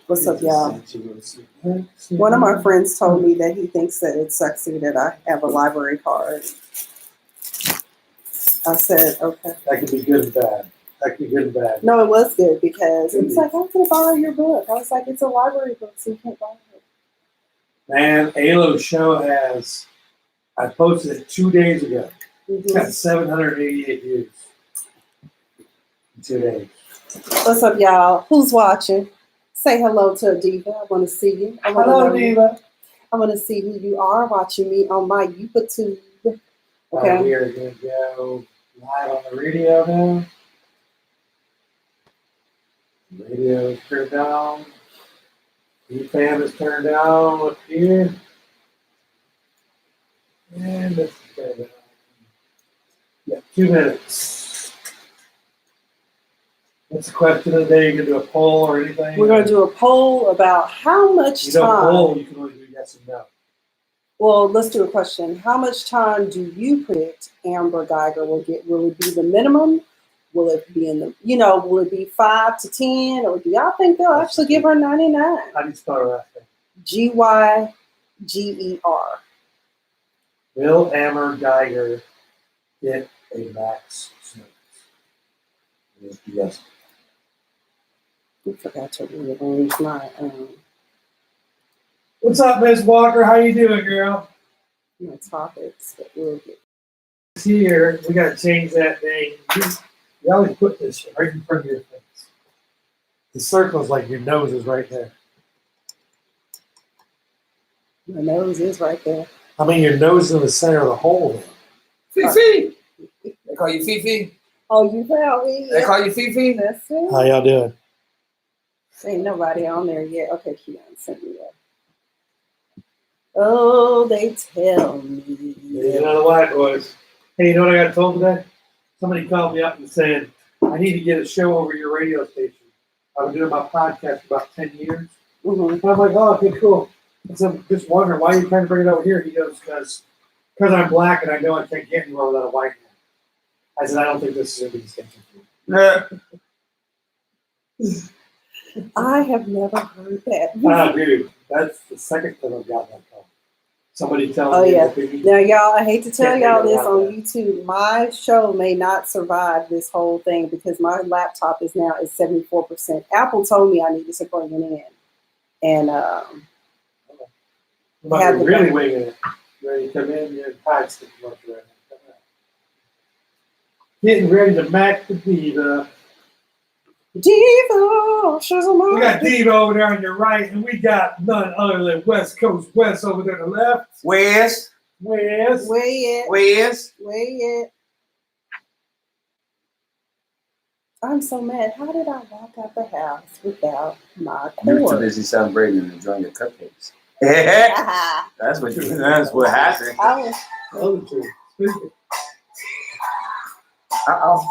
What's up, y'all? One of my friends told me that he thinks that it's sexy that I have a library card. I said, okay. That could be good and bad. No, it was good because it was like, I'm going to borrow your book. I was like, it's a library book, so you can't borrow it. Man, Alo's show has, I posted it 2 days ago. It's got 788 views in 2 days. What's up, y'all? Who's watching? Say hello to Diva. I want to see you. Hello, Diva. I want to see who you are watching me on my YouTube. Okay. We are going to go live on the radio now. Radio is turned down. BFAM is turned down up here. And this is turned down. Yeah, 2 minutes. What's the question of the day? You can do a poll or anything? We're going to do a poll about how much time. You don't poll, you can only do yes and no. Well, let's do a question. How much time do you predict Amber Geiger will get? Will it be the minimum? Will it be in the, will it be 5 to 10? Or do y'all think they'll actually give her 99? How do you spell her last name? Gyger. Will Amber Geiger get a max sentence? Yes. I forgot to rearrange my What's up, Miss Walker? How you doing, girl? My topics that we'll get. Here, we got to change that thing. You always put this right in front of your face. The circle is like your nose is right there. My nose is right there. I mean, your nose is in the center of the hole there. Fifi! They call you Fifi? Oh, you found me? They call you Fifi? That's it. How y'all doing? Ain't nobody on there yet. Okay, Keion sent me that. Oh, they tell me. You know the white boys. Hey, you know what I got told today? Somebody called me up and said, I need to get a show over your radio station. I've been doing my podcast for about 10 years. Mm-hmm. And I'm like, oh, okay, cool. And so I'm just wondering, why are you trying to bring it over here? He goes, because I'm black and I know I can't get anywhere without a white man. I said, I don't think this is a good station for you. I have never heard that. Dude, that's the second time I've gotten that call. Somebody telling me that they Now, y'all, I hate to tell y'all this on YouTube. My show may not survive this whole thing because my laptop is now at 74%. Apple told me I needed to bring it in. And you're really waiting it. Ready to come in, you're tied to the commercial right now. Getting ready to match the Diva. Diva, she's a mom. We got Diva over there on your right, and we got none other than West Coast West over there on the left. Where's? Where it? I'm so mad. How did I walk out the house without my cord? You're too busy celebrating and enjoying your cupcakes. That's what happened. Uh-oh.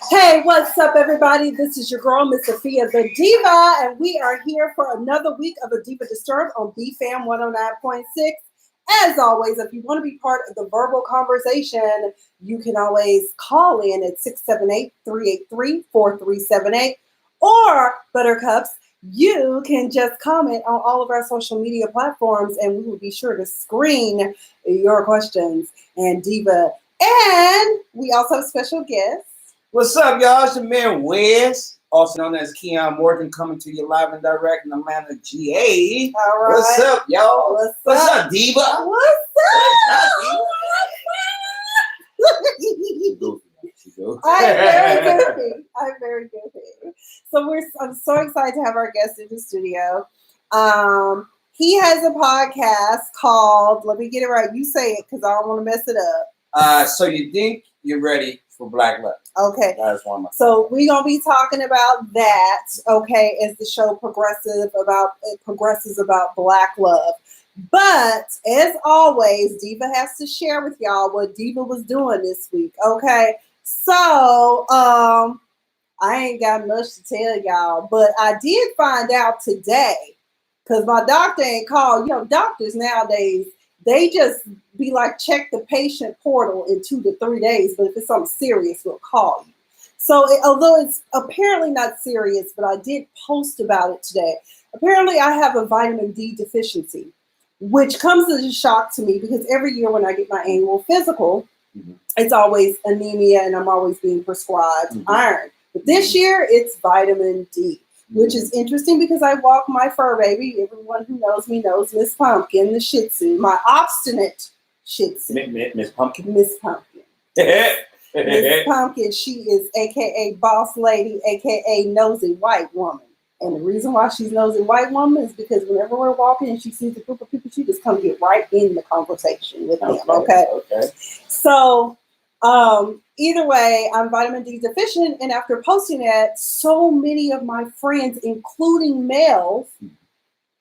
Hey, what's up, everybody? This is your girl, Miss Sophia the Diva, and we are here for another week of a Diva Disturbed on BFAM 109.6. As always, if you want to be part of the verbal conversation, you can always call in at 678-383-4378. Or, Buttercups, you can just comment on all of our social media platforms, and we will be sure to screen your questions. And Diva, and we also have special guests. What's up, y'all? It's your man Wes, also known as Keion Morgan, coming to you live and direct in Atlanta, GA. All right. What's up, y'all? What's up, Diva? What's up? I'm very goofy. So I'm so excited to have our guest in the studio. He has a podcast called, let me get it right. You say it because I don't want to mess it up. So you think you're ready for Black Love? Okay. That is one of my So we're gonna be talking about that, okay, as the show progresses about Black love. But as always, Diva has to share with y'all what Diva was doing this week, okay? So I ain't got much to tell y'all, but I did find out today, because my doctor ain't called. Doctors nowadays, they just be like, check the patient portal in 2 to 3 days, but if it's something serious, we'll call you. So although it's apparently not serious, but I did post about it today. Apparently I have a vitamin D deficiency, which comes as a shock to me because every year when I get my annual physical, it's always anemia and I'm always being prescribed iron. But this year it's vitamin D, which is interesting because I walk my fur baby. Everyone who knows me knows Miss Pumpkin, the Shih Tzu, my obstinate Shih Tzu. Miss Pumpkin? Miss Pumpkin. Miss Pumpkin, she is AKA boss lady, AKA nosy white woman. And the reason why she's nosy white woman is because whenever we're walking and she sees a group of people, she just come get right in the conversation with them. Okay. So either way, I'm vitamin D deficient. And after posting that, so many of my friends, including males,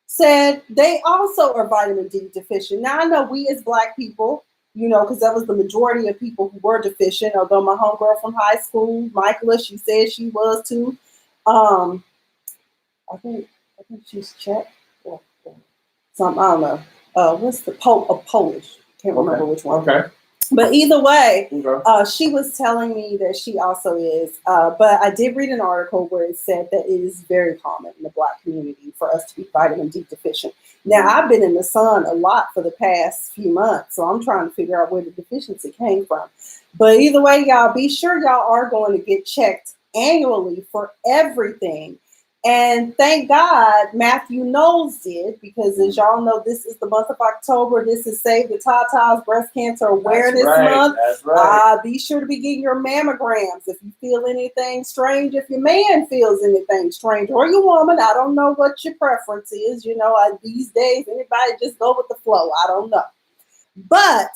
said they also are vitamin D deficient. Now I know we as Black people, you know, because that was the majority of people who were deficient, although my homegirl from high school, Michaela, she said she was too. I think she's Czech or something. I don't know. What's the Polish? Can't remember which one. Okay. But either way, she was telling me that she also is. But I did read an article where it said that it is very common in the Black community for us to be vitamin D deficient. Now, I've been in the sun a lot for the past few months, so I'm trying to figure out where the deficiency came from. But either way, y'all, be sure y'all are going to get checked annually for everything. And thank God Matthew Knowles did, because as y'all know, this is the month of October. This is Save the Tatas Breast Cancer Awareness Month. That's right. Be sure to be getting your mammograms. If you feel anything strange, if your man feels anything strange, or your woman, I don't know what your preference is. You know, these days, anybody just go with the flow. I don't know. But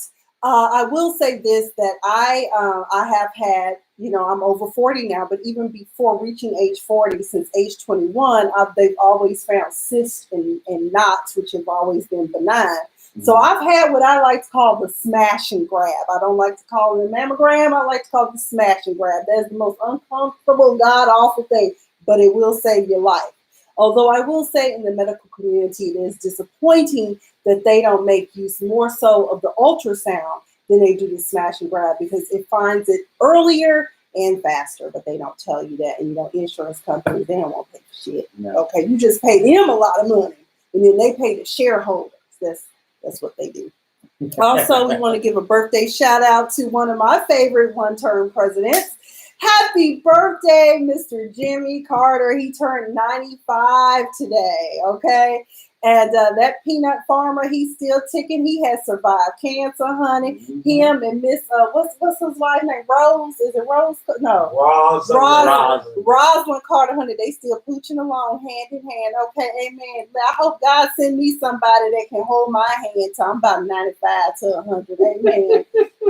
I will say this, that I have had, you know, I'm over 40 now, but even before reaching age 40, since age 21, they've always found cysts and knots, which have always been benign. So I've had what I like to call the smash and grab. I don't like to call it a mammogram. I like to call it the smash and grab. That's the most uncomfortable, god-awful thing, but it will save your life. Although I will say in the medical community, it is disappointing that they don't make use more so of the ultrasound than they do the smash and grab, because it finds it earlier and faster, but they don't tell you that. And you know, insurance companies, they don't want to pay for shit. No. Okay, you just pay them a lot of money, and then they pay the shareholders. That's what they do. Also, we want to give a birthday shout out to one of my favorite one-term presidents. Happy birthday, Mr. Jimmy Carter. He turned 95 today, okay? And that peanut farmer, he's still ticking. He has survived cancer, honey. Him and Miss, what's his wife name? Rose? Is it Rose? No. Rosalind Carter, honey. They still pooching along hand in hand. Okay, amen. I hope God send me somebody that can hold my hand till I'm about 95 to 100. Amen.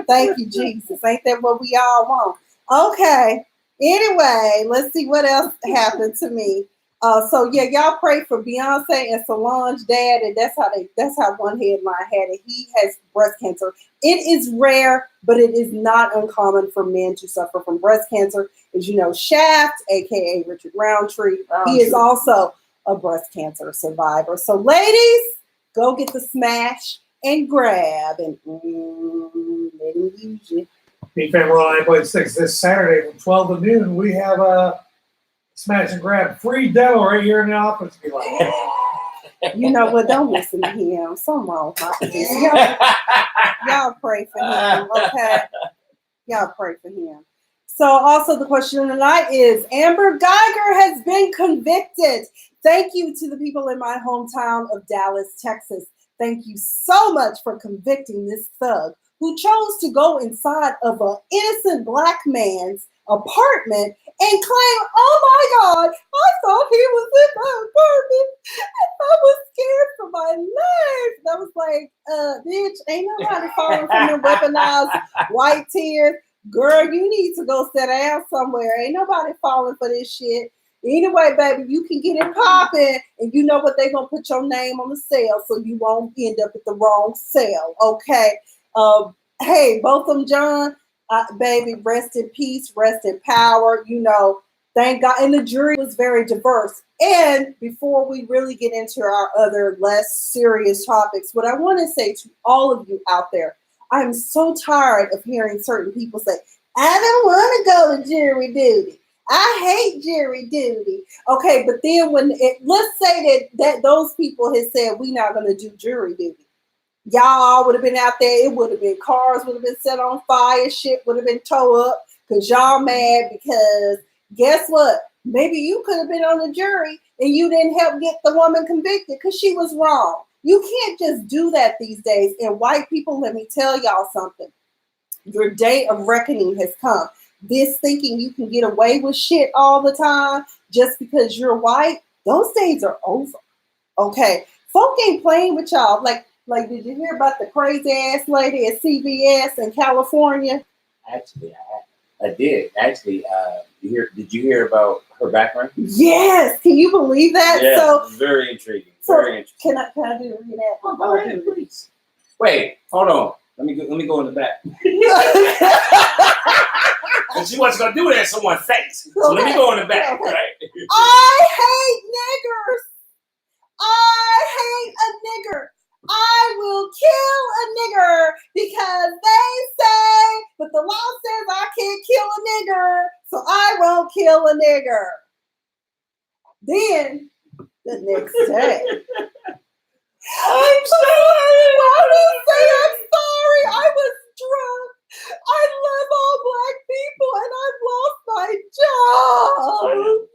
Thank you, Jesus. Ain't that what we all want? Okay. Anyway, let's see what else happened to me. So yeah, y'all pray for Beyonce and Solange's dad, and that's how one headline had it. He has breast cancer. It is rare, but it is not uncommon for men to suffer from breast cancer. As you know, Shaft, aka Richard Roundtree, he is also a breast cancer survivor. So ladies, go get the smash and grab and let him use you. BFAM World 9.6 this Saturday from 12 to noon. We have a smash and grab free demo right here in the office. Be like, you know what? Don't listen to him. Something wrong with my producer. Y'all pray for him, okay? Y'all pray for him. So also the question of the night is, Amber Geiger has been convicted. Thank you to the people in my hometown of Dallas, Texas. Thank you so much for convicting this thug who chose to go inside of an innocent Black man's apartment and claim, oh my God, I thought he was in my apartment and I was scared for my life. And I was like, bitch, ain't nobody falling from them weaponized white tears. Girl, you need to go sit down somewhere. Ain't nobody falling for this shit. Anyway, baby, you can get it popping, and you know what? They're going to put your name on the cell so you won't end up at the wrong cell, okay? Hey, both of them, John, baby, rest in peace, rest in power. You know, Thank God. And the jury was very diverse. And before we really get into our other less serious topics, what I want to say to all of you out there, I'm so tired of hearing certain people say, I don't want to go to jury duty. I hate jury duty. Okay, but then let's say that those people had said, we're not going to do jury duty. Y'all would have been out there. It would have been cars would have been set on fire. Shit would have been towed up because y'all mad because guess what? Maybe you could have been on the jury and you didn't help get the woman convicted because she was wrong. You can't just do that these days. And white people, let me tell y'all something. Your day of reckoning has come. This thinking you can get away with shit all the time just because you're white, those days are over. Okay. Folk ain't playing with y'all. Like, did you hear about the crazy ass lady at CVS in California? Actually, I did. Actually, did you hear about her background? Yes. Can you believe that? Yeah, So very intriguing. So Very interesting. can I do that? Oh, go ahead, please. Wait, hold on. Let me go in the back. Because she wasn't gonna do that in someone's face. So let me go in the back, Okay. right? I hate niggers. I hate a nigger. I will kill a nigger because they say, but the law says I can't kill a nigger, so I won't kill a nigger. Then the next day, I'm sorry. I didn't say I'm sorry. I was drunk. I love all black people and I've lost my job.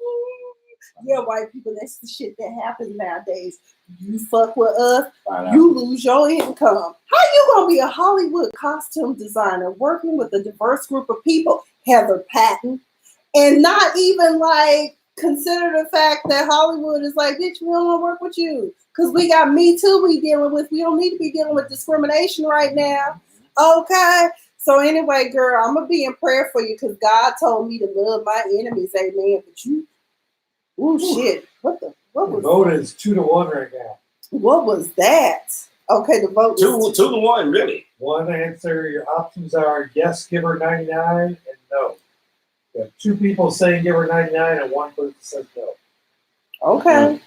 Yeah, white people, that's the shit that happens nowadays. You fuck with us, you lose your income. How you gonna be a Hollywood costume designer working with a diverse group of people, Heather Patton, and not even like consider the fact that Hollywood is like, bitch, we don't want to work with you because we got Me Too we dealing with. We don't need to be dealing with discrimination right now. Okay. So anyway, girl, I'm gonna be in prayer for you because God told me to love my enemies. Amen. But you, shit. What was the vote is 2-1 right now. What was that? Okay, the vote is 2-1, really. One answer, your options are yes, give her 99, and no. You have 2 people saying give her 99, and 1 person says no. okay.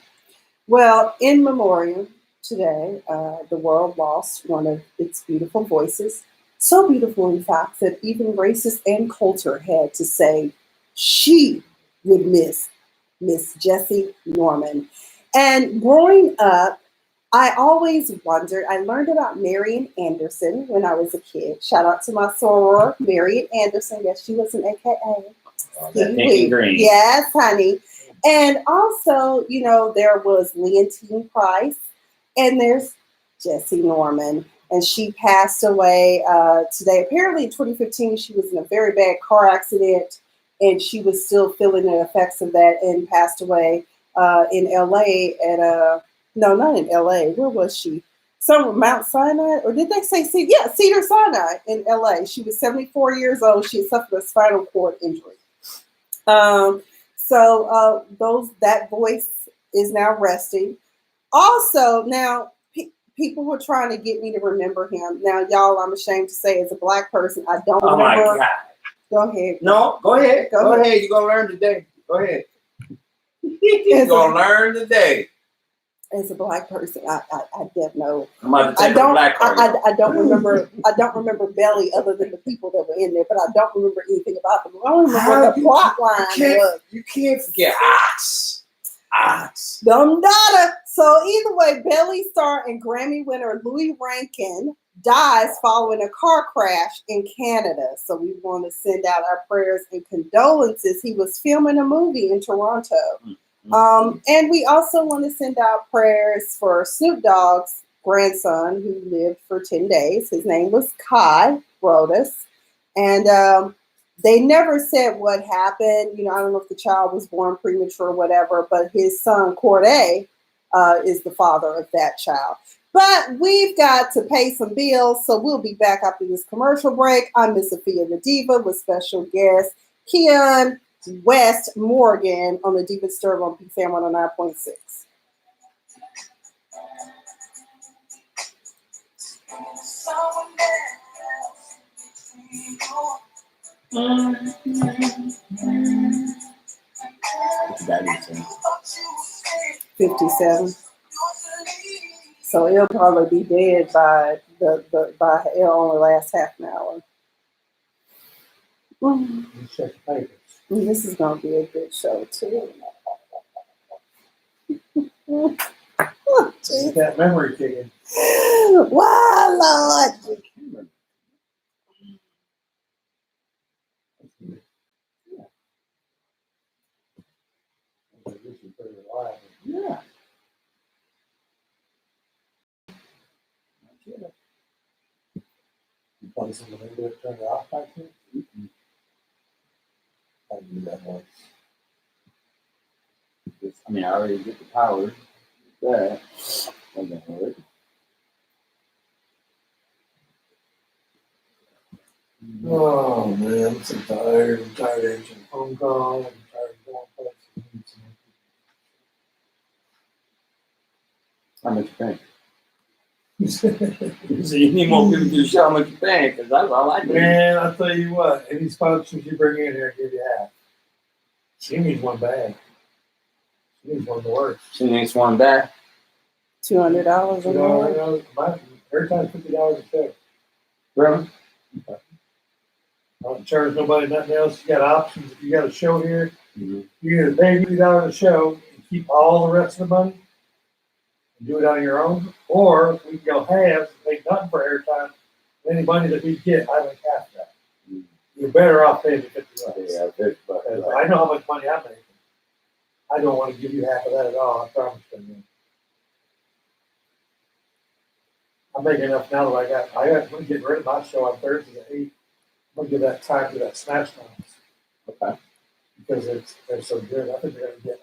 Well, in memoriam today, the world lost one of its beautiful voices. So beautiful, in fact, that even racist Ann Coulter had to say she would miss Miss Jessie Norman. And growing up, I always wondered, I learned about Marian Anderson when I was a kid. Shout out to my soror, Marian Anderson. Yes, she was an AKA. That pink and green. Yes, honey. And also, you know, there was Leontine Price and there's Jessie Norman. And she passed away today. Apparently in 2015, she was in a very bad car accident and she was still feeling the effects of that and passed away in LA at no, not in LA. Where was she? Some Mount Sinai, or did they say Cedar Sinai in LA? She was 74 years old. She had suffered a spinal cord injury. So that voice is now resting. Also, now people were trying to get me to remember him. Now, y'all, I'm ashamed to say, as a black person, I don't remember. My God. Go ahead. No, go ahead. Go ahead. You're gonna learn today. Go ahead. You're gonna learn today. As a black person, I don't know. I'm about to take a black card. I don't remember. I don't remember Belly other than the people that were in there, but I don't remember anything about them. I don't remember what the plot line was. You can't forget Ox. Dumb daughter. So either way, Belly star and Grammy winner Louis Rankin dies following a car crash in Canada. So we want to send out our prayers and condolences. He was filming a movie in Toronto. And we also want to send out prayers for Snoop Dogg's grandson who lived for 10 days. His name was Kai Brodus. And they never said what happened. You know, I don't know if the child was born premature or whatever, but his son, Corday, is the father of that child. But we've got to pay some bills, so we'll be back after this commercial break. I'm Miss Sophia the Diva with special guest Keion West Morgan on the Diva Stir on BFAM 109.6. That is it. 57. So it'll probably be dead by by it'll only last half an hour. You check the papers. This is gonna be a good show too. Get that memory kicking. Why, Lord? Yeah. You probably something to turn it off back here. I do that once. I mean, I already get the power. That. And then it. Oh man, I'm so tired. I'm tired of answering phone calls. I'm tired of going places. How much you paying? So you need more people to show how much you paying, because that's all I do. Man, I'll tell you what, any sponsors you bring in here, I'll give you half. She needs one bag. She needs one to work. She needs one back. $200 an hour. Every time $50 a check. Really? I don't charge nobody nothing else. You got options. If you got a show here, you either pay $50 a show and keep all the rest of the money and do it on your own, or we can go halves and pay nothing for airtime. Any money that we get, I make half that. You're better off paying me $50. Yeah, $50. I know how much money I'm making. I don't want to give you half of that at all. I promise you. I'm making enough now that I'm going to get rid of my show on Thursday at 8. I'm going to give that time to that Smash Times. Okay. Because they're so good. I think they're going to get,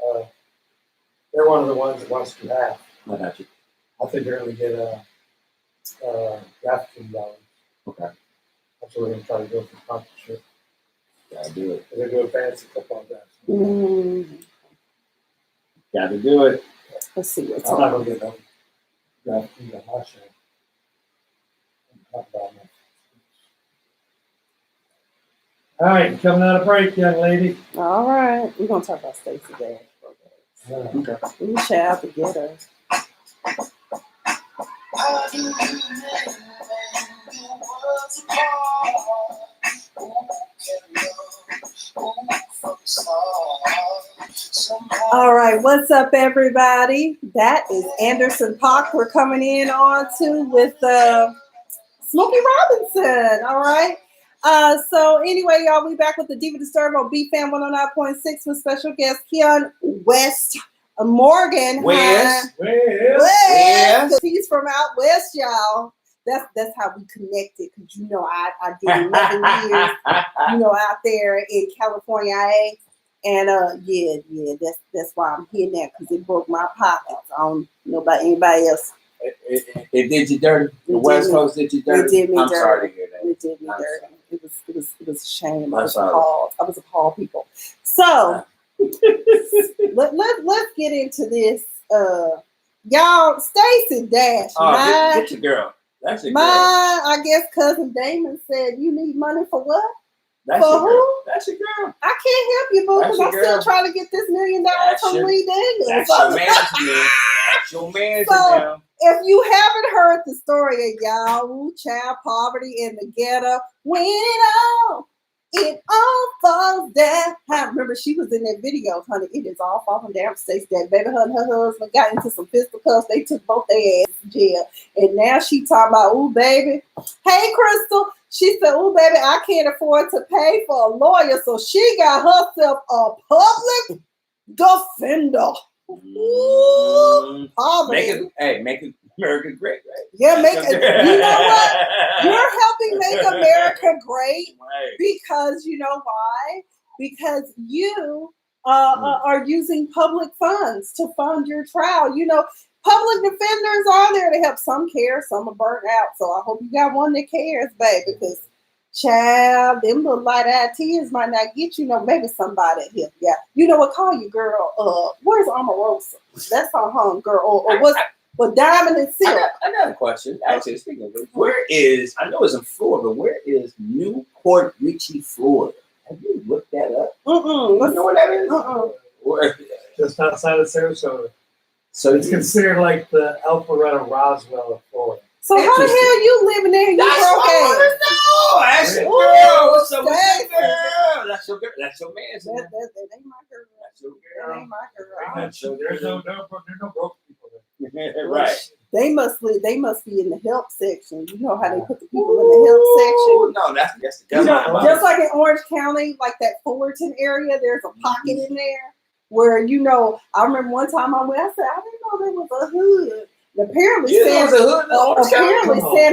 they're one of the ones that wants to do half. I got you. I think they're going to get $15. Okay. That's what we're going to try to go for sponsorship. Gotta do it. They're doing fancy football guys. Gotta do it. Let's see what's I'm not on. going to get them. $15 on my show. Talk about that. All right, coming out of break, young lady. All right. We're going to talk about Stacey Dash. Okay. Ooh, child, to get her. All right, what's up, everybody? That is Anderson Paak. We're coming in on to with Smokey Robinson. All right. So anyway, y'all, we back with the Diva Disturb on BFAM 109.6 with special guest Keion West Morgan. West. He's from out west, y'all. That's how we connected, because I did 11 years, out there in California, and that's why I'm here now, because it broke my pockets. I don't know about anybody else. It did you dirty. The West Coast did you dirty. It did me I'm dirty. sorry to hear that. It did me dirty. It was a shame. I'm sorry. I was appalled, people. So let's get into this. Y'all, Stacey Dash. Get your girl. That's your girl. I guess cousin Damon said you need money for what? That's for your who? girl. That's your girl. I can't help you, boo, because I'm still trying to get this $1 million from Lee Daniels. That's your management. That's your management. So, if you haven't heard the story of y'all, child poverty in the ghetto, when it all falls down. I remember she was in that video, honey. It is all falling down. Stacey, that baby, her and her husband got into some fisticuffs. They took both their asses to jail. And now she talking about, ooh, baby. Hey, Crystal. She said, ooh, baby, I can't afford to pay for a lawyer. So she got herself a public defender. Ooh, poverty. Make America great, right? Yeah, you know what? You're helping make America great, right. because you know why? Because you are using public funds to fund your trial. Public defenders are there to help. Some care, some are burnt out. So I hope you got one that cares, baby, because child, them little light-eyed tears might not get maybe somebody here. Yeah. You know what? Call your girl. Where's Omarosa? That's our home girl. Or what's Diamond and Silk? I got a question. Actually, speaking of it, I know it's in Florida, but where is Newport Richey, Florida? Have you looked that up? You know what that is? just outside of Sarasota. So It's considered like the Alpharetta Roswell of Florida. So how the hell you living there? You That's what broke I ass. want to know. That's your Ooh, girl. What's up with Stacy. that girl? That's your girl. That's your man. That ain't my girl. That's your That girl. ain't my girl. There's no broke people there. Right. They must be in the help section. You know how they put the people in the help section. No, that's the You know, government. just like in Orange County, like that Fullerton area, there's a pocket in there where, you know, I remember one time I went, I said, I didn't know there was a hood. And apparently, Santa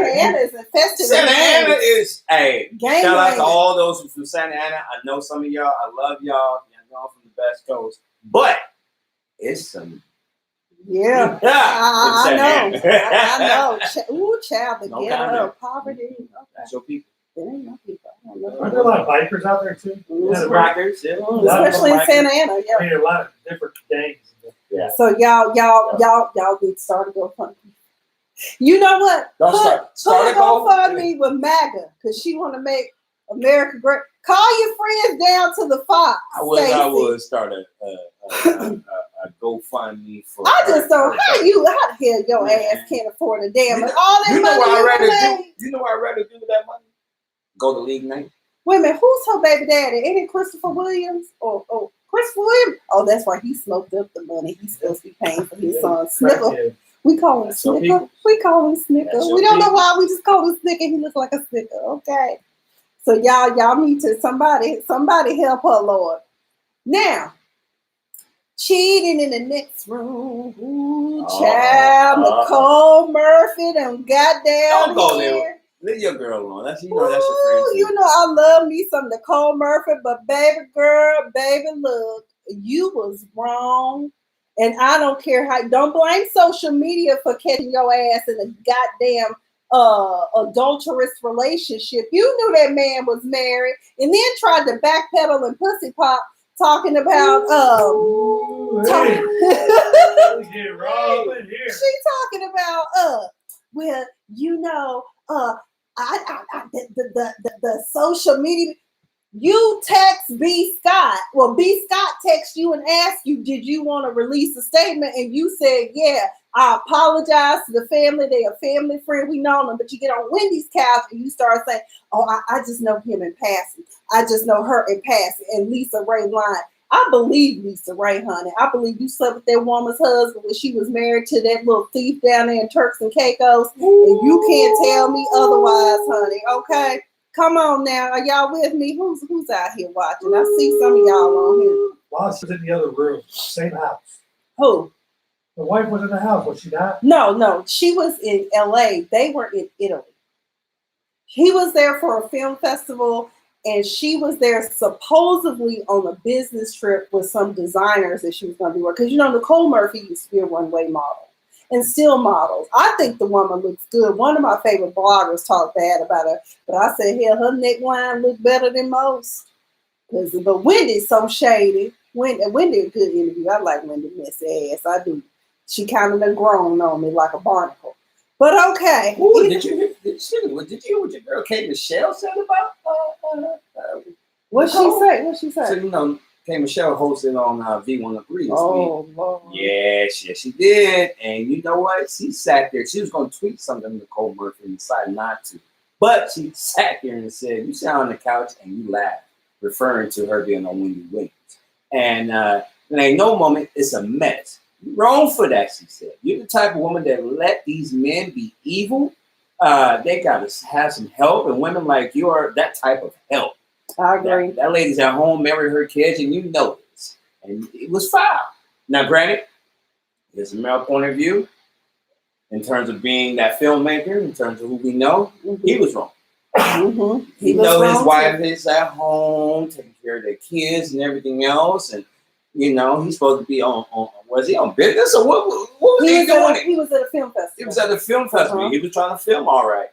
Ana is infested. Santa Ana is, hey, gang shout out to banging. all those who from Santa Ana. I know some of y'all. I love y'all. Y'all from the West Coast. But it's some. Yeah, I know. I know. Ooh, child, the ghetto of poverty. Okay. That's your people. It ain't my people. I don't know. Aren't there a lot of bikers out there too? Rockers, yeah. Especially in Santa Ana, yeah. I mean, a lot of different gangs. Yeah. So y'all need to start a GoFundMe. You know what? Start a GoFundMe with MAGA because she want to make America great. Call your friends down to the Fox. I would start a GoFundMe for. I just don't. How the hell your ass can't afford a damn? All that You know money what I'd rather made? do? You know what I'd rather do with that money? Go to League Night. Wait a minute, who's her baby daddy? Ain't it Christopher Williams? Oh, Christopher Williams. Oh, that's right. He smoked up the money. He's supposed to be paying for his son Snicker. We call him Snicker. We call him Snicker. We don't know why we just call him Snicker. He looks like a Snicker. Okay. So y'all need to somebody help her, Lord. Now, cheating in the next room. Ooh, child, Nicole Murphy done got down here. Leave your girl alone. That's your friend. You know I love me some Nicole Murphy, but baby girl, look, you was wrong. And I don't care how. Don't blame social media for catching your ass in a goddamn adulterous relationship. You knew that man was married, and then tried to backpedal and pussy pop, talking about She talking about well, you know, the social media. You text B. Scott. Well, B. Scott text you and asked you, did you want to release a statement? And you said, yeah, I apologize to the family. They a family friend. We know them. But you get on Wendy's couch and you start saying, oh, I just know him in passing. I just know her in passing. And Lisa Ray lying. I believe Lisa Ray, honey. I believe you slept with that woman's husband when she was married to that little thief down there in Turks and Caicos. And you can't tell me otherwise, honey. Okay? Come on now. Are y'all with me? Who's out here watching? I see some of y'all on here. Lost was in the other room. Same house. Who? The wife was in the house. Was she not? No. She was in LA. They were in Italy. He was there for a film festival, and she was there supposedly on a business trip with some designers that she was going to be working. Because, you know, Nicole Murphy used to be a runway model and still models. I think the woman looks good. One of my favorite bloggers talked bad about her, but I said, hell, her neckline looked better than most. But Wendy's so shady. Wendy a good interview. I like Wendy messy ass. I do. She kind of done grown on me like a barnacle. But okay. Ooh, did you hear what your girl Kate Michelle said about What'd she say? So, you know, Kate Michelle hosted on V103 this week. Lord. Yes, she did. And you know what? She sat there. She was going to tweet something to Nicole Murphy and decided not to. But she sat there and said, you sat on the couch and you laughed, referring to her being on Wendy Williams. And there ain't no moment, it's a mess. You're wrong for that, she said. You're the type of woman that let these men be evil. They got to have some help. And women like you are that type of help. I agree. That lady's at home, married her kids, and you know this. And it was foul. Now, granted, there's a male point of view in terms of being that filmmaker, in terms of who we know. Mm-hmm. He was wrong. Mm-hmm. He know his wife is at home, taking care of their kids and everything else. And, you know, he's supposed to be on was he on business or what was he doing? He was at a film festival. He was at a film festival. Uh-huh. He was trying to film all right.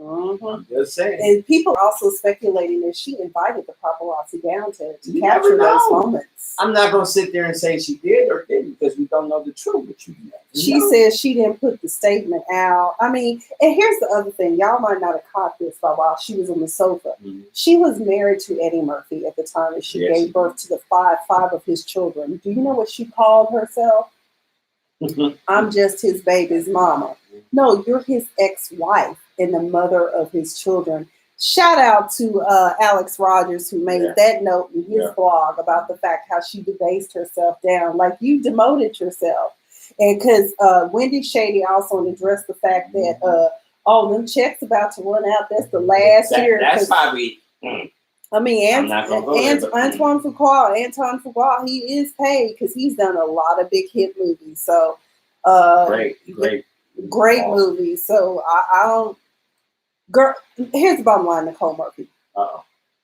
I'm just saying. And people are also speculating that she invited the paparazzi down to You capture never know. those moments. I'm not going to sit there and say she did or didn't because we don't know the truth. But you never She know. says she didn't put the statement out. I mean, and here's the other thing. Y'all might not have caught this by while she was on the sofa. Mhm. She was married to Eddie Murphy at the time that she Yes. gave birth to the five of his children. Do you know what she called herself? I'm just his baby's mama. No, you're his ex-wife and the mother of his children. Shout out to Alex Rogers, who made that note in his blog about the fact how she debased herself down. Like, you demoted yourself. And because Wendy Shady also addressed the fact that, them checks about to run out. That's the last year. That's probably... I mean, Antoine Fuqua, he is paid because he's done a lot of big hit movies. So, great movies. So I don't. Girl, here's the bottom line, Nicole Murphy.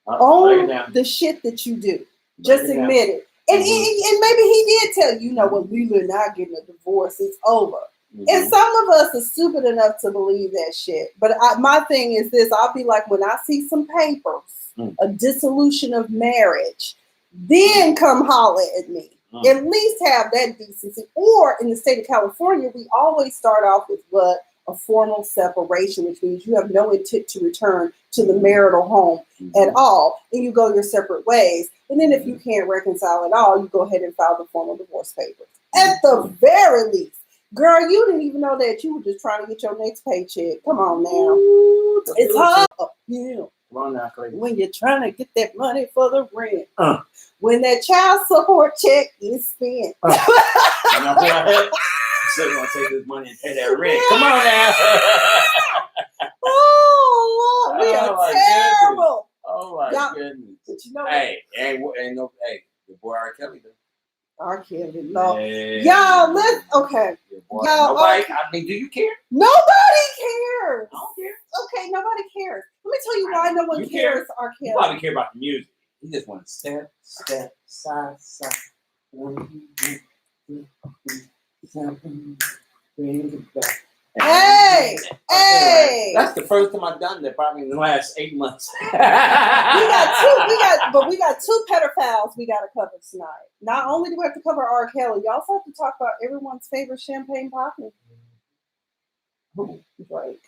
Own the shit that you do. Just admit it. And maybe he did tell you, Lila and I getting a divorce. It's over. And some of us are stupid enough to believe that shit. But my thing is this: I'll be like, when I see some papers, a dissolution of marriage, then come holler at me. At least have that decency. Or in the state of California, we always start off with what? A formal separation, which means you have no intent to return to the marital home at all, and you go your separate ways. And then if you can't reconcile at all, you go ahead and file the formal divorce papers. At the very least. Girl, you didn't even know that you were just trying to get your next paycheck. Come on now. It's hard uphill. When you're trying to get that money for the rent. When that child support check is spent. So you want to take this money and pay that rent. Come on now. Oh, Lord. We are terrible. Oh, my goodness. But you know your boy R. Kelly, though. R. Kelly, no. Hey. Y'all, okay. Nobody, I mean, do you care? Nobody cares. I don't care. Okay, nobody cares. Let me tell you why no one cares, R. Kelly. You probably care about the music. You just want to step, side. Hey! That's the first time I've done that, probably in the last 8 months. we got two pedophiles we got to cover tonight. Not only do we have to cover R. Kelly, you also have to talk about everyone's favorite champagne poppy. Drake.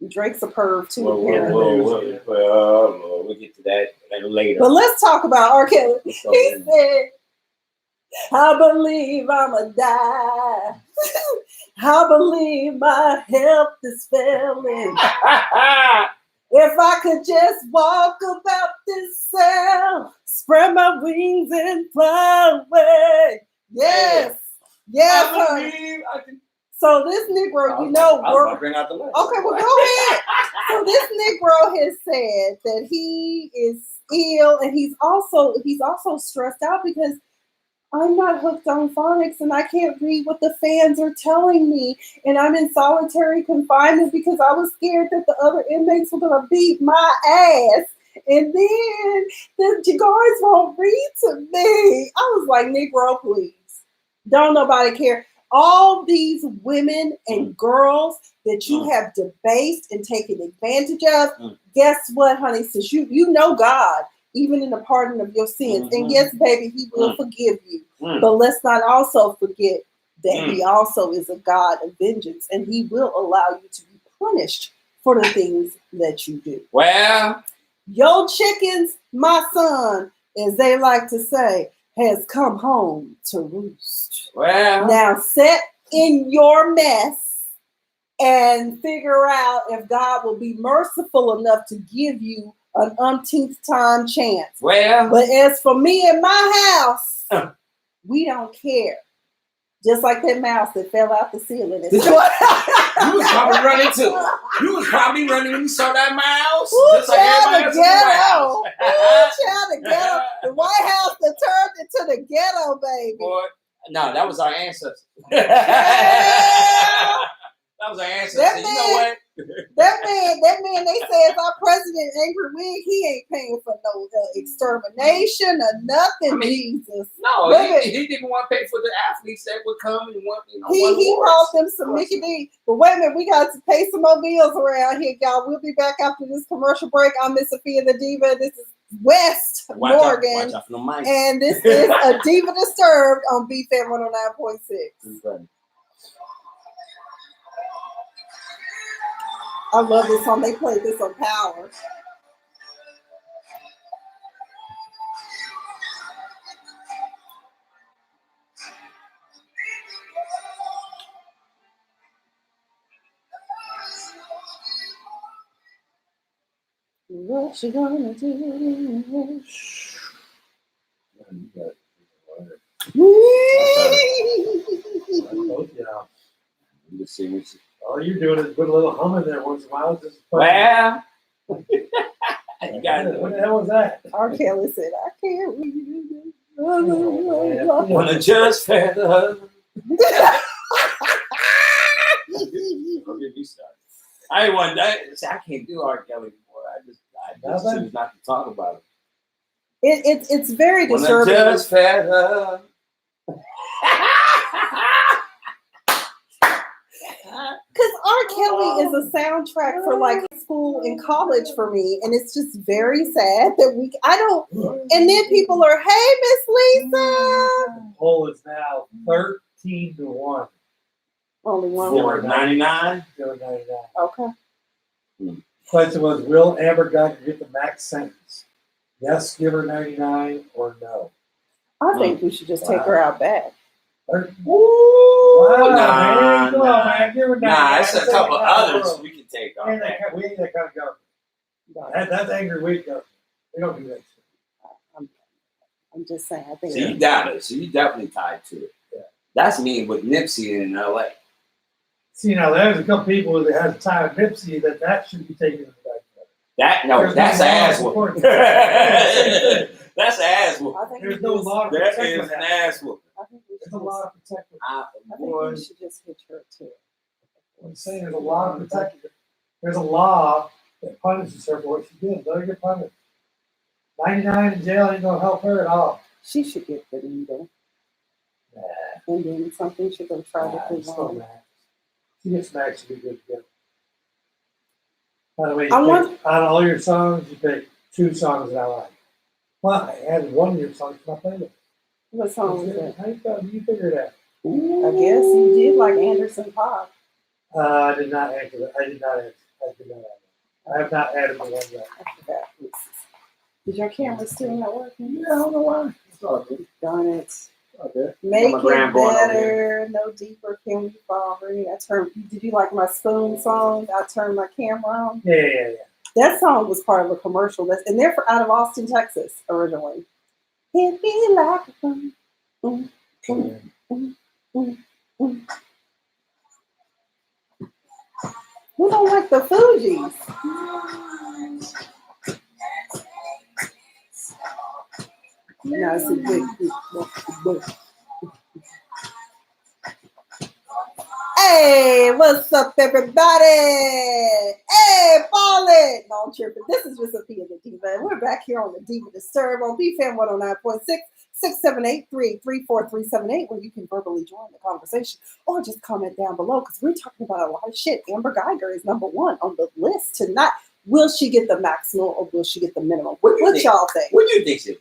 Drake's a perv too. We'll get to that later. But let's talk about R. Kelly. He said, I believe I'ma die. I believe my health is failing. If I could just walk about this cell, spread my wings and fly away. Yes. Yes, honey. So this Negro, bring out the list. Okay, well, go ahead. So this Negro has said that he is ill, and he's also stressed out because I'm not hooked on phonics and I can't read what the fans are telling me. And I'm in solitary confinement because I was scared that the other inmates were going to beat my ass. And then the guards won't read to me. I was like, Negro, please. Don't nobody care. All these women and girls that you have debased and taken advantage of, guess what, honey? Since you know God, even in the pardon of your sins. And yes, baby, he will forgive you. But let's not also forget that he also is a God of vengeance, and he will allow you to be punished for the things that you do. Well, your chickens, my son, as they like to say, has come home to roost. Well, now sit in your mess and figure out if God will be merciful enough to give you an umpteenth time chance. Well, but as for me and my house, we don't care. Just like that mouse that fell out the ceiling. You was probably running too. You was probably running when you saw that mouse. Just like everybody else in the White House. The ghetto. The White House that turned into the ghetto, baby. Boy, no, that was our ancestors. Yeah. That was our ancestors. You know what? That man, they say is our president, Angry Wig. He ain't paying for no extermination or nothing. I mean, Jesus. No, Wait he didn't want to pay for the athletes that would come and want, He bought them some Mickey D. But wait a minute, we got to pay some more bills around here, y'all. We'll be back after this commercial break. I'm Miss Sophia the Diva. This is West Morgan. Watch out for the mic. And this is a Diva Disturbed on BFAM 109.6. I love this song. They played this on Power. What you gonna do? All you're doing is put a little hum in there once in a while. Just Well, you got it. What the hell was that? R. Kelly said, I can't read it. Wanna just feather. I ain't want that. I can't do R. Kelly anymore. I just choose not to talk about it. It's very disturbing. Just feather. Because R. Kelly is a soundtrack for like school and college for me, and it's just very sad that I don't. And then people are, hey, Miss Lisa. The poll is now 13-1. Only one. 4.99. Okay. Question was, will Amber Guyger get the max sentence? Yes, give her 99 or no? I think we should just take her out back. Wow, man. Come on, man. Give her 99. Nah, it's a couple others we can take on. We ain't that kind of government. That's angry weak government. We don't do that shit. I'm just saying. I think. So you got it. So you definitely tied to it. Yeah. That's me with Nipsey in LA. See, now there's a couple people that have tied Nipsey that should be taken into that. That's an ass whooping. That's an ass whooping. There's no law to That protect is an ass whooping. There's a law to protect them. I think we should just hit her too. I'm saying there's a law to protect her. There's a law that punishes her for what she did. Let her get punished. 99 in jail ain't gonna help her at all. She should get the needle. Nah. And then something should go try to prove on. She gets max, she'll be good to go. By the way, out of all your songs, you pick 2 songs that I like. Well, I added one of your songs to my playlist. What song was that? How you figure it out? I guess you did like Anderson .Paak. I did not answer that. I have not added the one yet. I forgot. Is your camera still not working? Yeah, I don't know why. It's all good. Darn it. Okay. Make it better, no deeper. Can we fall? Did you like my Spoon song? I turned my camera on. Yeah. That song was part of a commercial. And they're out of Austin, Texas, originally. Hit me like a boom. Who don't like the Fugees? No, it's a big. Hey, what's up, everybody? Hey, ballin'! No, I'm tripping. This is just Sophia the Diva, and we're back here on the Diva Disturb on BFAM 109.6, 678-334-378, where you can verbally join the conversation or just comment down below, because we're talking about a lot of shit. Amber Guyger is number 1 on the list tonight. Will she get the maximum or will she get the minimum? What y'all think? What do you think she?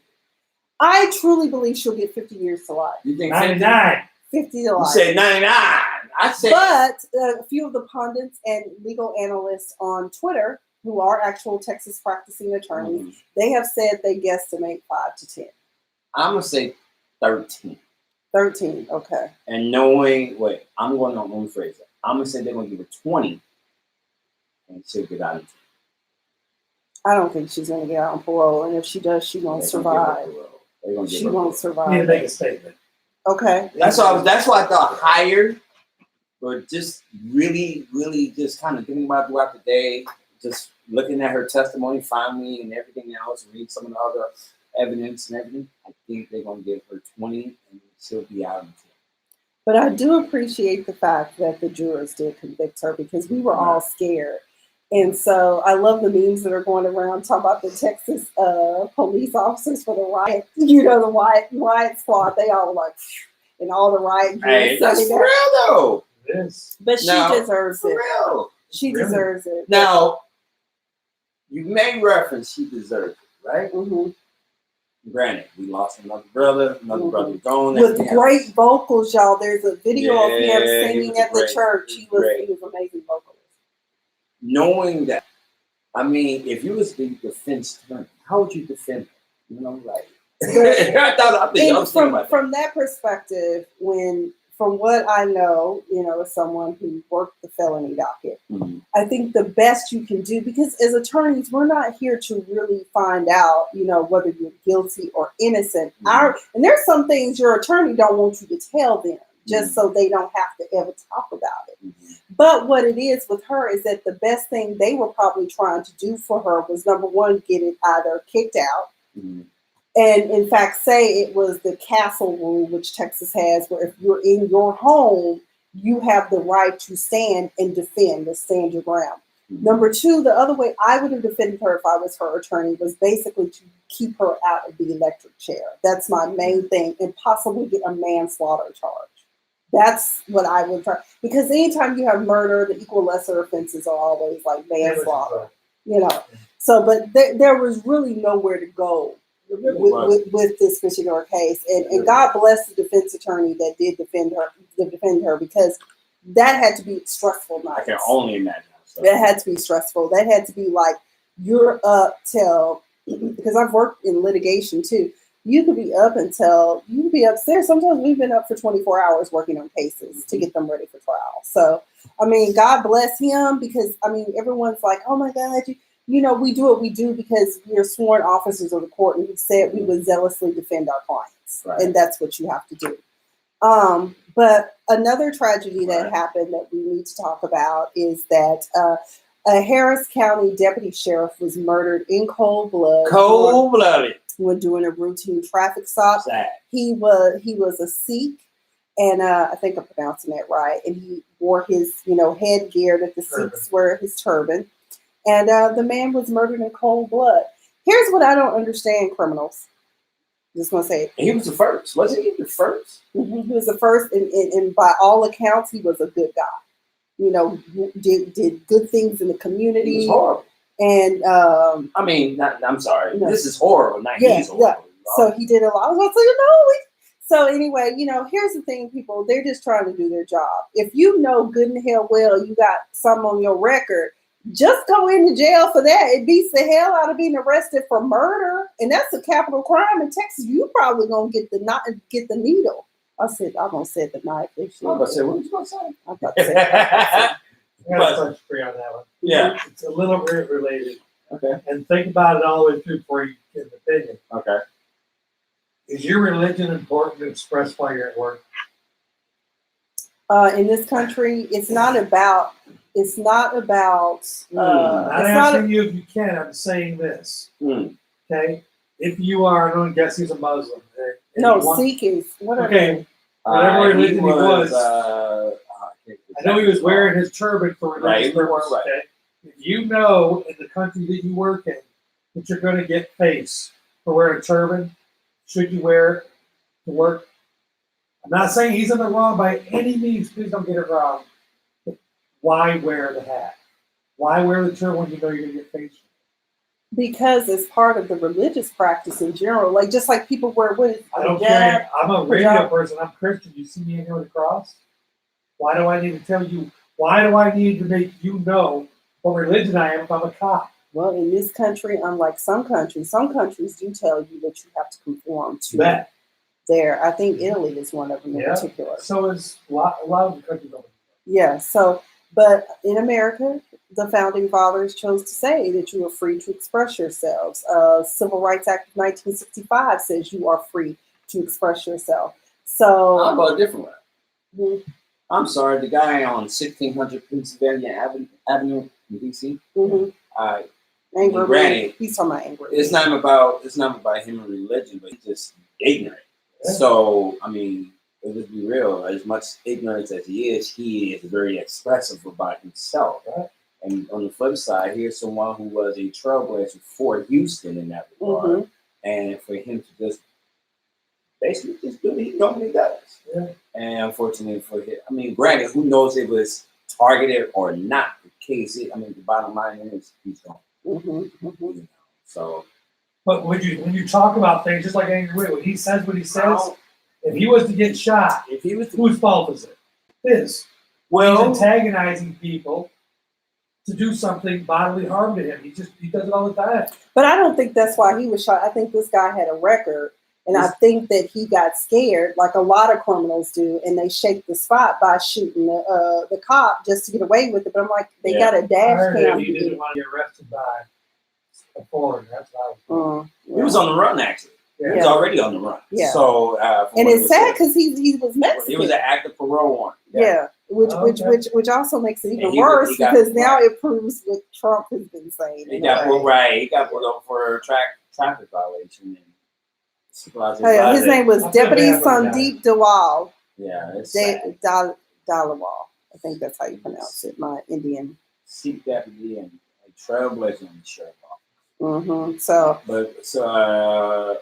I truly believe she'll get 50 years to life. You think 99? 50 to life. You said 99. I said. But a few of the pundits and legal analysts on Twitter, who are actual Texas practicing attorneys, they have said they guesstimate 5 to 10. I'm gonna say 13. 13, okay. And I'm going on one phrase. I'm gonna say they're gonna give her 20, and she'll get out of jail. I don't think she's gonna get out on parole, and if she does, she won't survive. She won't survive. You need to make a statement. Okay. That's why I thought higher, but just really, really just kind of thinking about it throughout the day, just looking at her testimony finally and everything else, read some of the other evidence and everything. I think they're gonna give her 20 and she'll be out in jail. But I do appreciate the fact that the jurors did convict her, because we were all scared. And so I love the memes that are going around talking about the Texas police officers for the riot. You know, the riot squad. They all like, and all the riot gear. Hey, that's for real though. It is. But she deserves for it. Real. She Really? deserves it. Now, you made reference she deserves it, right? Mm-hmm. Granted, we lost another brother brother gone. With great vocals, y'all. There's a video of him Yeah, singing at the church. He was amazing vocalist. Knowing that, I mean, if you was the defense attorney, how would you defend her? You know, like from that perspective, from what I know, you know, as someone who worked the felony docket, I think the best you can do, because as attorneys, we're not here to really find out, you know, whether you're guilty or innocent. And there's some things your attorney don't want you to tell them, just so they don't have to ever talk about it. But what it is with her is that the best thing they were probably trying to do for her was, number one, get it either kicked out. And in fact, say it was the castle rule, which Texas has, where if you're in your home, you have the right to stand and defend, to stand your ground. Number two, the other way I would have defended her if I was her attorney was basically to keep her out of the electric chair. That's my main thing, and possibly get a manslaughter charge. That's what I would try. Because anytime you have murder, the equal lesser offenses are always like manslaughter, you know. So, but there was really nowhere to go with this particular case, and God bless the defense attorney that did defend her, because that had to be stressful. I can only imagine. That had to be stressful. That had to be like, you're up till, because I've worked in litigation too. You could be up upstairs. Sometimes we've been up for 24 hours working on cases to get them ready for trial. So, I mean, God bless him, because I mean, everyone's like, oh my God, you know, we do what we do because we are sworn officers of the court, and we said we would zealously defend our clients. Right. And that's what you have to do. But another tragedy that happened that we need to talk about is that a Harris County deputy sheriff was murdered in cold blood. Cold-blooded. When doing a routine traffic stop. Sad. He was a Sikh, and I think I'm pronouncing that right. And he wore his, you know, headgear that the Sikhs wear, his turban. And the man was murdered in cold blood. Here's what I don't understand, criminals. Just want to say it. He was the first. Wasn't he the first? He was the first, and by all accounts, he was a good guy. You know, did good things in the community. He was horrible. And I mean, I'm sorry. No. This is horrible. Not he's horrible. Yeah. So he did a lot. I was like, no. So anyway, you know, here's the thing, people. They're just trying to do their job. If you know good and hell well you got some on your record, just go into jail for that. It beats the hell out of being arrested for murder, and that's a capital crime in Texas. You probably gonna get the needle. I'm gonna say the knife. I'm gonna say, what was you gonna say? I'm about to say that. I'm gonna touch free on that one. Yeah, it's a little bit related. Okay. And think about it all the way through before you get an opinion. Okay. Is your religion important to express while you're at work? In this country, it's not about. I'm asking you if you can. I'm saying this. Okay. If you are, I don't guess he's a Muslim. Sikh is. Okay. Whatever religion he was. I know he was wearing his turban for religious purposes. Right. Okay. If you know in the country that you work in that you're going to get faced for wearing a turban, should you wear it to work? I'm not saying he's in the wrong by any means. Please don't get it wrong. Why wear the hat? Why wear the turban when you know you're going to get faced? Because it's part of the religious practice in general. Like, just like people wear what? I don't care. I'm a radio person. I'm Christian. You see me in here with a cross? Why do I need to tell you? Why do I need to make you know what religion I am if I'm a cop? Well, in this country, unlike some countries do tell you that you have to conform to that. There, I think Italy is one of them in particular. So is a lot of the countries over there. Yeah. So, but in America, the founding fathers chose to say that you are free to express yourselves. Civil Rights Act of 1965 says you are free to express yourself. So I'll go a different way. Mm-hmm. I'm sorry, the guy on 1600 Pennsylvania Avenue in DC. Mm-hmm. Granted, he's talking about anger. It's not about him and religion, but he's just ignorant. Yeah. So I mean, let's be real. As much ignorance as he is very expressive about himself. Right? And on the flip side, here's someone who was a trailblazer for Houston in that regard. And for him to just basically just do what he normally does. Yeah. And unfortunately for him, I mean, granted, who knows if it was targeted or not. The case is, I mean, the bottom line is he's gone. You know, so. But when you talk about things, just like Andrew Witt, when he says what he says, if he was to get shot, if he was whose fault is it? His. Well, he's antagonizing people to do something bodily harm to him. He does it all the time. But I don't think that's why he was shot. I think this guy had a record, and I think that he got scared, like a lot of criminals do, and they shake the spot by shooting the cop just to get away with it. But I'm like, they got a dash cam. He didn't want to get arrested by a foreigner. That's what I was. He was on the run, actually. Yeah. He was already on the run. Yeah. So, and it's sad because he was Mexican. He was an active parole warrant. Yeah. Which also makes it even worse because now it proves what Trump has been saying. He got pulled over for a traffic violation. His name was Deputy Sandeep Dawal. Yeah, it's Dalawal. I think that's how you pronounce it. My Indian. Sikh deputy and a trailblazer in the sheriff office. So,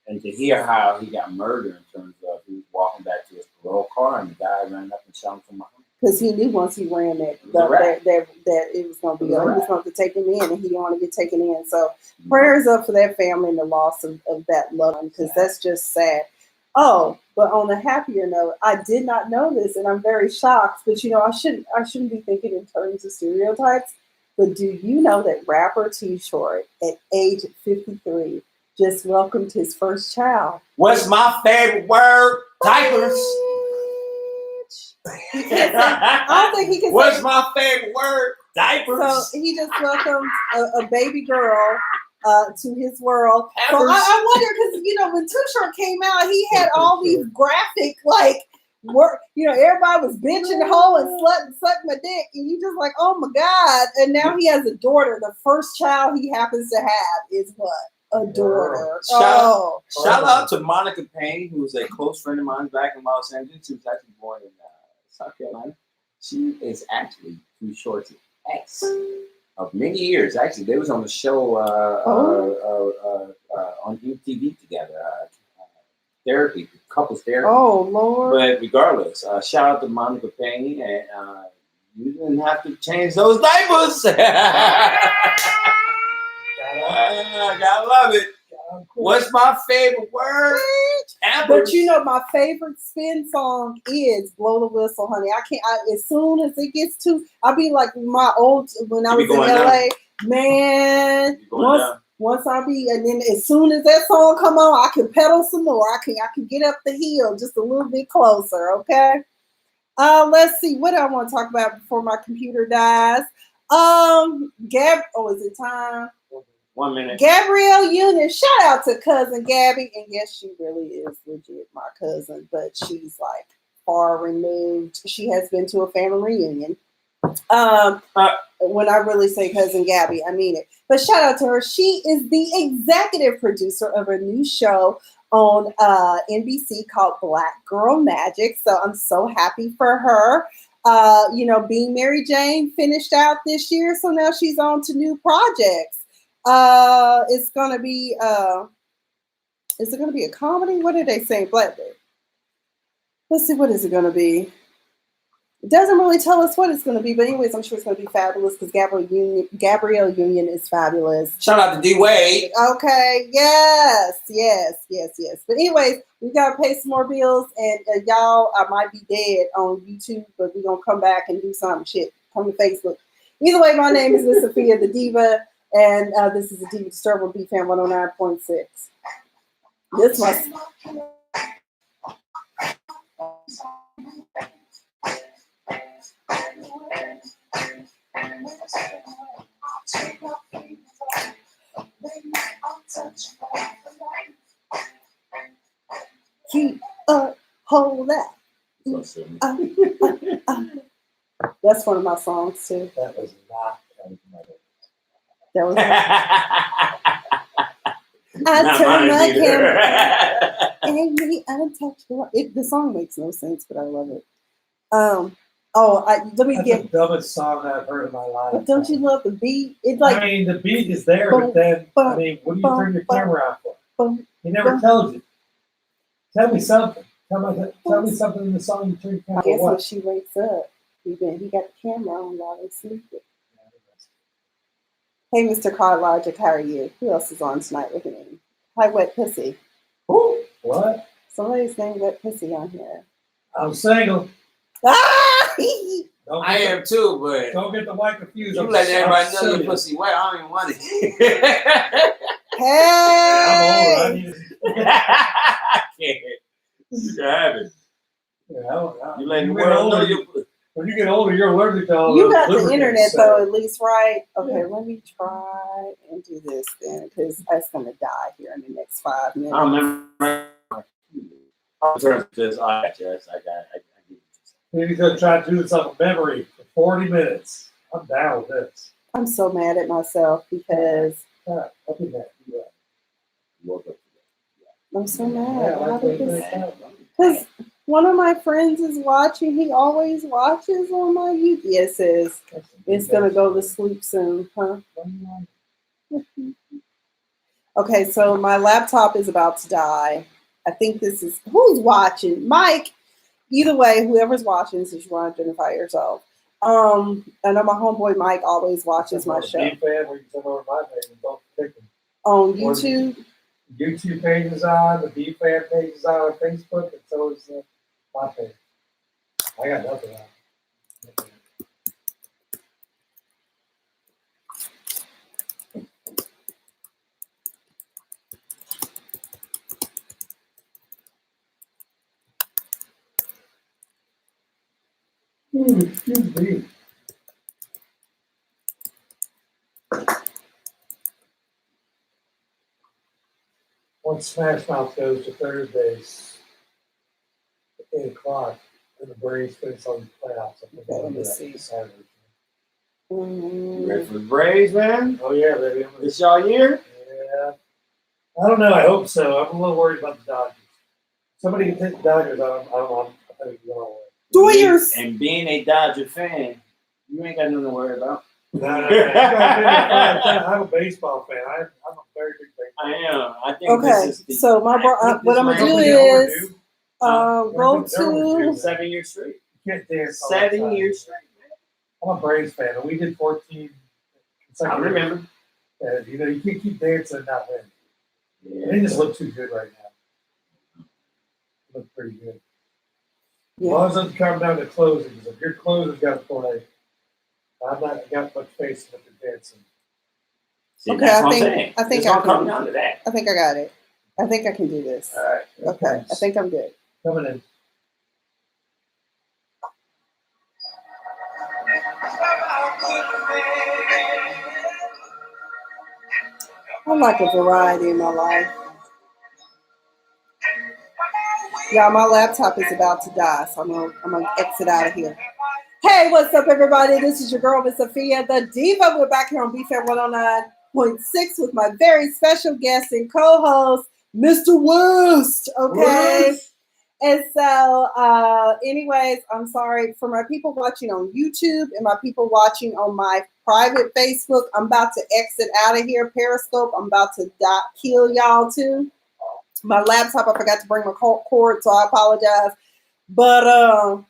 and to hear how he got murdered in terms of he was walking back to his parole car and the guy ran up and shot him from behind. Because he knew once he ran that it was going to be, he was going to take him in, and he didn't want to get taken in. So prayers up for that family and the loss of that loved one, because that's just sad. Oh, but on a happier note, I did not know this, and I'm very shocked. But I shouldn't be thinking in terms of stereotypes. But do you know that rapper T Short, at age 53, just welcomed his first child? What's my favorite word? Diapers. I don't think he can. What's my favorite word? Diapers. So he just welcomed a baby girl to his world. So I wonder, because when Too Short came out, he had all these graphic everybody was benching the hole and sucking my dick, and you just like, oh my God! And now he has a daughter. The first child he happens to have is what? A daughter. Shout out to Monica Payne, who's a close friend of mine back in Los Angeles. She was actually born in South Carolina. She is actually Too Short's ex of many years. Actually, they was on the show on MTV together. Therapy, couples therapy. Oh Lord! But regardless, shout out to Monica Payne, and you didn't have to change those diapers. Gotta love it. What's my favorite word? But my favorite spin song is "Blow the Whistle, Honey." As soon as it gets to, I'll be like when I was in LA, man. Once I be, and then as soon as that song come on, I can pedal some more. I can get up the hill just a little bit closer. Okay. Let's see. What do I want to talk about before my computer dies? Is it time? 1 minute. Gabrielle Union. Shout out to cousin Gabby, and yes, she really is legit my cousin, but she's like far removed. She has been to a family reunion. When I really say cousin Gabby, I mean it. But shout out to her. She is the executive producer of a new show on NBC called Black Girl Magic. So I'm so happy for her. Being Mary Jane finished out this year, so now she's on to new projects. It's gonna be is it gonna be a comedy? What did they say? Let's see, what is it gonna be? It doesn't really tell us what it's going to be, but anyways, I'm sure it's going to be fabulous because Gabrielle Union is fabulous. Shout out to D-Wade. Okay, yes. But anyways, we got to pay some more bills, and y'all, I might be dead on YouTube, but we're going to come back and do some shit. Come to Facebook. Either way, my name is Miss Sophia the Diva, and this is the Diva Disturb on BFAM 109.6. This was... Keep a hold that. That's one of my songs too. That was not. That was. I turn my camera. And me untouchable. The song makes no sense, but I love it. Oh, let me That's get. the dumbest song I've heard in my life. But don't you love the beat? It's like. I mean, the beat is there, Boom, but then, boom, I mean, what do you turn your boom, camera out for? boom, He never boom. tells you. Tell me something. Tell me something in the song you turn your camera I guess on. when she wakes up, he got the camera on while they're sleeping. Hey, Mr. Card Logic, how are you? Who else is on tonight with me? Hi, Wet Pussy. Ooh, what? Somebody's saying Wet Pussy on here. I'm single. Ah! I am too, but Don't get the white confused. you I'm let everybody know single. your pussy wet. I don't even want it. Hey! I'm old. I need to. I can't. You can have it. You let the world know your pussy. When you get older, you're allergic to all You those got the lubricants, internet so- though, at least, right? Okay, Yeah. let me try and do this then, because it's gonna die here in the next 5 minutes. I remember. I got you. Maybe gonna try to do this off of memory for 40 minutes. I'm down with this. I'm so mad at myself because I'll be mad. I'm so Yeah, mad. How like did they this? say. Because one of my friends is watching. He always watches on my YouTube. It says it's gonna go to sleep soon, huh? Okay, so my laptop is about to die. I think this is who's watching. Mike. Either way, whoever's watching, since you want to identify yourself. I know my homeboy Mike always watches my show BFAM, where you can over my page and don't pick them. on YouTube. YouTube page is on, the BFAM page is on Facebook, and so is my page. I got nothing on. Excuse me. Once Smash Mouth goes to Thursdays at 8 o'clock, and the Braves finish on the playoffs. I think Okay, I'll let do me that see. Saturday. You ready for the Braves, man? Oh, yeah, baby. This y'all year? Yeah. I don't know. I hope so. I'm a little worried about the Dodgers. Somebody can take the Dodgers. I think it's going away. Doyers. And being a Dodger fan, you ain't got nothing to worry about. No. I'm a baseball fan. I'm a very big baseball I fan. am. I think Okay, this is the. so what I'm gonna do Hopefully is overdue. go They're overdue. to 7 years straight. You can't dance all the 7 time. years straight, man. I'm a Braves fan, and we did 14 I consecutive. remember. You can't keep dancing and not win. Yeah. They just look too good right now. They look pretty good. As yeah. long as it doesn't come down to closing, because if your closer's got to play, I've not got much faith in the dancing. See, Okay, that's what I'm I think saying. I It's gonna come can. down to that. I think I got it. I think I can do this. All right. Okay, I think I'm good. Coming in. I like a variety in my life. Y'all, my laptop is about to die, so I'm gonna exit out of here. Hey, what's up, everybody? This is your girl, Miss Sophia, the Diva. We're back here on BFAM 109.6 with my very special guest and co-host, Mr. West. Okay. And so, anyways, I'm sorry for my people watching on YouTube and my people watching on my private Facebook. I'm about to exit out of here. Periscope, I'm about to kill y'all too. My laptop, I forgot to bring my cord, so I apologize. But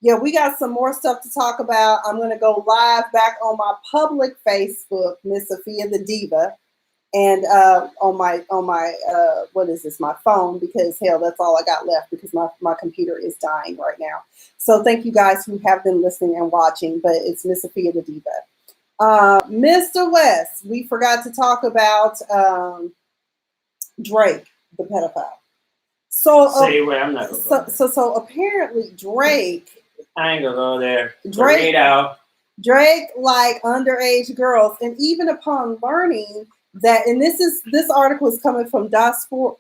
yeah, we got some more stuff to talk about. I'm gonna go live back on my public Facebook, Miss Sophia the Diva, and on my what is this, my phone, because hell, that's all I got left because my computer is dying right now. So thank you guys who have been listening and watching, but it's Miss Sophia the Diva. Mr. West, we forgot to talk about Drake, the pedophile. So Say what? I'm not gonna go. so apparently Drake I ain't gonna go there. Drake- Read out. like underage girls, and even upon learning that, and this article is coming from Diaspora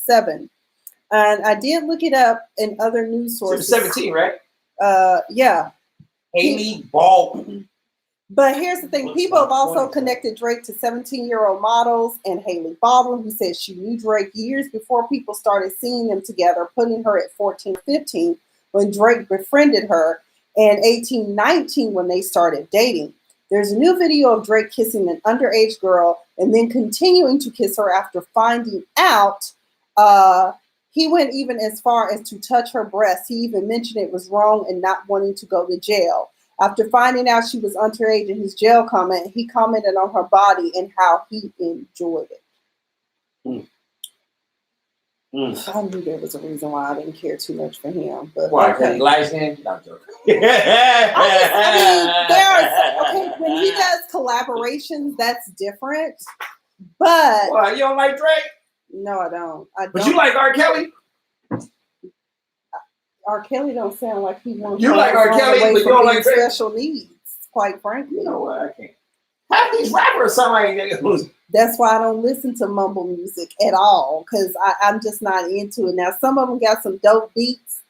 7, and I did look it up in other news She was sources. 17, right? Yeah. Haley Baldwin. But here's the thing: Looks people have like also 20. connected Drake to 17-year-old models and Haley Baldwin, who said she knew Drake years before people started seeing them together, putting her at 14, 15. when Drake befriended her, and 18, 19 when they started dating. There's a new video of Drake kissing an underage girl and then continuing to kiss her after finding out. He went even as far as to touch her breasts. He even mentioned it was wrong and not wanting to go to jail. After finding out she was underage in his jail comment, he commented on her body and how he enjoyed it. I knew there was a reason why I didn't care too much for him. But Why? okay. Light skin? No, I'm joking. When he does collaborations, that's different. But Why, you don't like Drake? no, I don't. But you like R. Kelly? R. Kelly don't sound like he wants. You like R. Kelly, but you don't like Drake? Special needs. Quite frankly, You know what? I can't. Half these rappers sound like that's why I don't listen to mumble music at all, because I'm just not into it. Now, some of them got some dope beats,